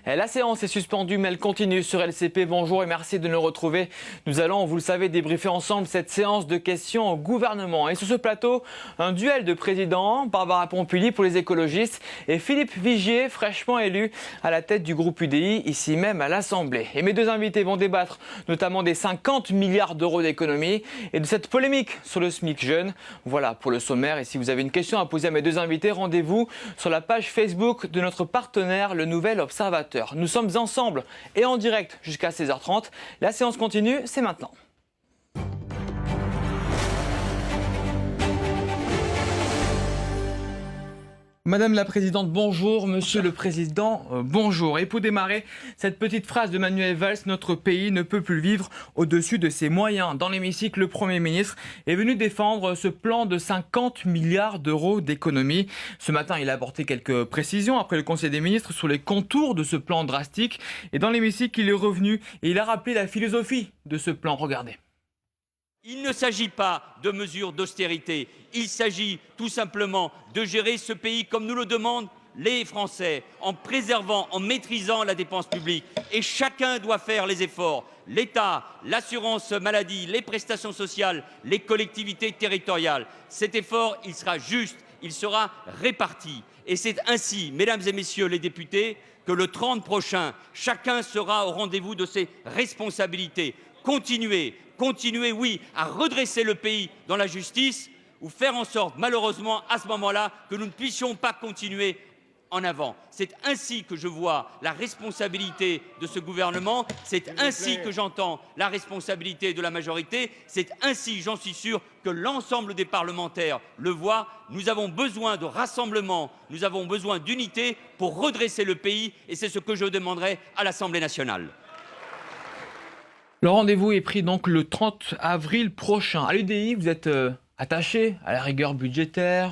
La séance est suspendue, mais elle continue sur LCP. Bonjour et merci de nous retrouver. Nous allons, vous le savez, débriefer ensemble cette séance de questions au gouvernement. Et sur ce plateau, un duel de présidents, Barbara Pompili pour les écologistes et Philippe Vigier, fraîchement élu à la tête du groupe UDI, ici même à l'Assemblée. Et mes deux invités vont débattre notamment des 50 milliards d'euros d'économies et de cette polémique sur le SMIC jeune. Voilà pour le sommaire. Et si vous avez une question à poser à mes deux invités, rendez-vous sur la page Facebook de notre partenaire, le Nouvel Observateur. Nous sommes ensemble et en direct jusqu'à 16h30. La séance continue, c'est maintenant. Madame la Présidente, bonjour. Monsieur le Président, bonjour. Et pour démarrer, cette petite phrase de Manuel Valls, notre pays ne peut plus vivre au-dessus de ses moyens. Dans l'hémicycle, le Premier ministre est venu défendre ce plan de 50 milliards d'euros d'économies. Ce matin, il a apporté quelques précisions après le Conseil des ministres sur les contours de ce plan drastique. Et dans l'hémicycle, il est revenu et il a rappelé la philosophie de ce plan. Regardez. Il ne s'agit pas de mesures d'austérité, il s'agit tout simplement de gérer ce pays comme nous le demandent les Français, en préservant, en maîtrisant la dépense publique. Et chacun doit faire les efforts. L'État, l'assurance maladie, les prestations sociales, les collectivités territoriales. Cet effort, il sera juste, il sera réparti. Et c'est ainsi, mesdames et messieurs les députés, que le 30 prochain, chacun sera au rendez-vous de ses responsabilités. Continuer, oui, à redresser le pays dans la justice ou faire en sorte, malheureusement, à ce moment-là, que nous ne puissions pas continuer en avant. C'est ainsi que je vois la responsabilité de ce gouvernement, c'est ainsi que j'entends la responsabilité de la majorité, c'est ainsi, j'en suis sûr, que l'ensemble des parlementaires le voient. Nous avons besoin de rassemblement, nous avons besoin d'unité pour redresser le pays et c'est ce que je demanderai à l'Assemblée nationale. Le rendez-vous est pris donc le 30 avril prochain. À l'UDI, vous êtes attaché à la rigueur budgétaire,